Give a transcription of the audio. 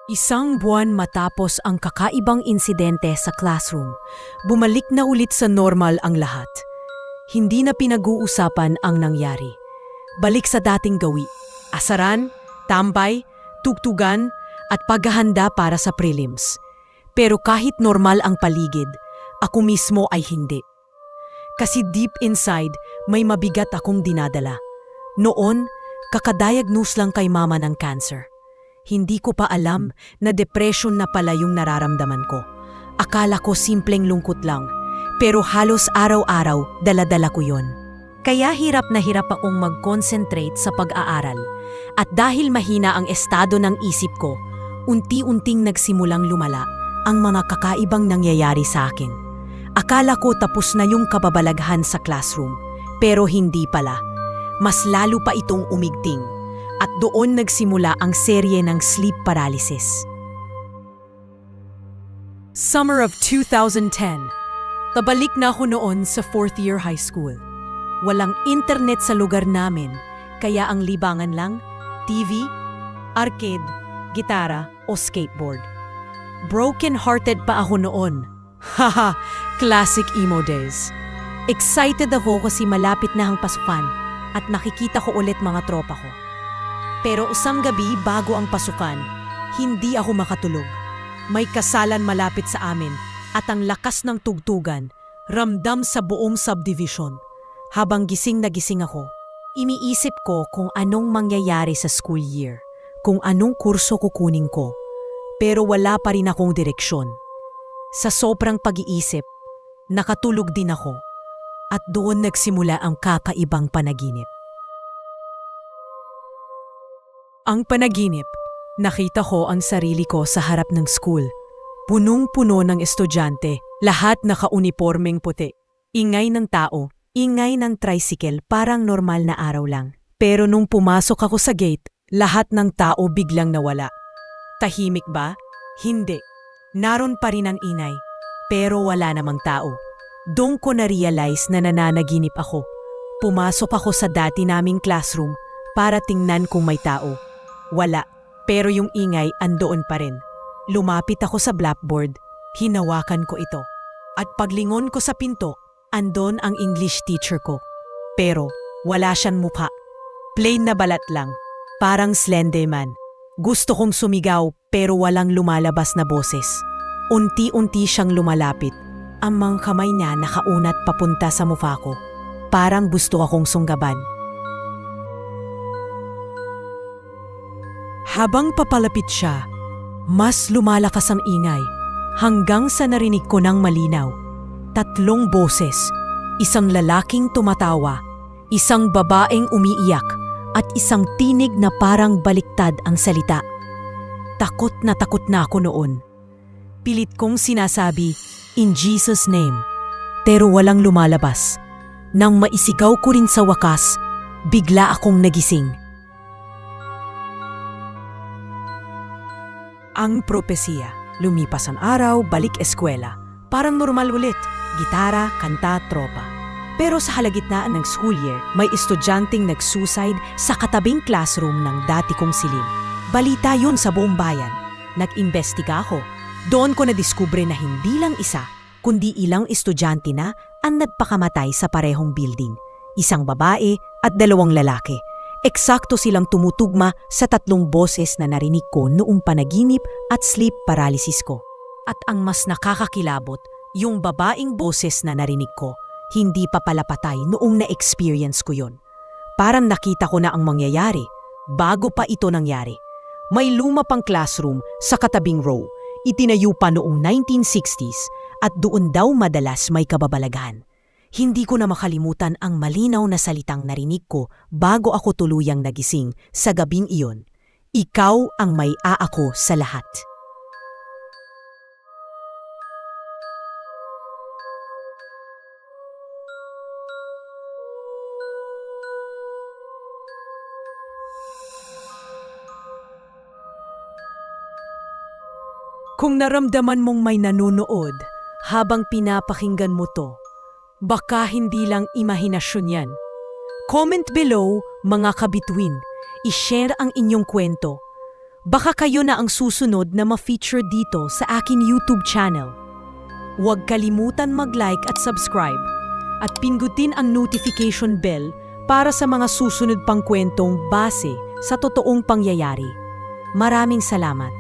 Isang buwan matapos ang kakaibang insidente sa classroom, bumalik na ulit sa normal ang lahat. Hindi na pinag-uusapan ang nangyari. Balik sa dating gawi, asaran, tambay, tugtugan at paghahanda para sa prelims. Pero kahit normal ang paligid, ako mismo ay hindi. Kasi deep inside, may mabigat akong dinadala. Noon, kakadiagnose lang kay mama ng cancer. Hindi ko pa alam na depression na pala yung nararamdaman ko. Akala ko simpleng lungkot lang, pero halos araw-araw dala-dala ko yon. Kaya hirap na hirap akong mag-concentrate sa pag-aaral. At dahil mahina ang estado ng isip ko, unti-unting nagsimulang lumala ang mga kakaibang nangyayari sa akin. Akala ko tapos na yung kababalaghan sa classroom, pero hindi pala. Mas lalo pa itong umigting. At doon nagsimula ang serye ng sleep paralysis. Summer of 2010. Pabalik na ako noon sa 4th year high school. Walang internet sa lugar namin, kaya ang libangan lang, TV, arcade, gitara o skateboard. Broken-hearted pa ako noon. Haha, classic emo days. Excited ako kasi malapit na ang pasukan at nakikita ko ulit mga tropa ko. Pero isang gabi bago ang pasukan, hindi ako makatulog. May kasalan malapit sa amin at ang lakas ng tugtugan, ramdam sa buong subdivision. Habang gising na gising ako, iniisip ko kung anong mangyayari sa school year, kung anong kurso kukunin ko. Pero wala pa rin akong direksyon. Sa sobrang pag-iisip, nakatulog din ako at doon nagsimula ang kakaibang panaginip. Ang panaginip, nakita ko ang sarili ko sa harap ng school. Punong-puno ng estudyante, lahat naka-unipormeng puti. Ingay ng tao, ingay ng tricycle, parang normal na araw lang. Pero nung pumasok ako sa gate, lahat ng tao biglang nawala. Tahimik ba? Hindi. Naroon pa rin ang ingay, pero wala namang tao. Doon ko na-realize na nananaginip ako. Pumasok ako sa dati naming classroom para tingnan kung may tao. Wala, pero yung ingay andoon pa rin. Lumapit ako sa blackboard, hinawakan ko ito. At paglingon ko sa pinto, andon ang English teacher ko. Pero wala siyang mukha. Plain na balat lang, parang Slenderman. Gusto kong sumigaw pero walang lumalabas na boses. Unti-unti siyang lumalapit. Ang mga kamay niya nakaunat papunta sa mukha ko. Parang gusto akong sunggaban. Habang papalapit siya, mas lumalakas ang ingay hanggang sa narinig ko ng malinaw. 3 boses, isang lalaking tumatawa, isang babaeng umiiyak, at isang tinig na parang baliktad ang salita. Takot na ako noon. Pilit kong sinasabi, "In Jesus' name," pero walang lumalabas. Nang maisigaw ko rin sa wakas, bigla akong nagising. Ang propesiya. Lumipas ang araw, balik eskwela. Parang normal ulit. Gitara, kanta, tropa. Pero sa halagitnaan ng school year, may estudyanteng nag-suicide sa katabing classroom ng dati kong silid. Balita yun sa buong bayan. Nag-imbestiga ako. Doon ko nadiskubre na hindi lang isa, kundi ilang estudyante na ang nagpakamatay sa parehong building. Isang babae at 2 lalaki. Eksakto silang tumutugma sa 3 boses na narinig ko noong panaginip at sleep paralysis ko. At ang mas nakakakilabot, yung babaeng boses na narinig ko, hindi pa pala patay noong na-experience ko yon. Parang nakita ko na ang mangyayari, bago pa ito nangyari. May luma pang classroom sa katabing row, itinayo pa noong 1960s at doon daw madalas may kababalaghan. Hindi ko na makalimutan ang malinaw na salitang narinig ko bago ako tuluyang nagising sa gabing iyon. Ikaw ang may aako sa lahat. Kung naramdaman mong may nanonood habang pinapakinggan mo to, baka hindi lang imahinasyon yan. Comment below, mga kabituin. I-share ang inyong kwento. Baka kayo na ang susunod na ma-feature dito sa aking YouTube channel. Huwag kalimutan mag-like at subscribe at pindutin ang notification bell para sa mga susunod pang kwentong base sa totoong pangyayari. Maraming salamat.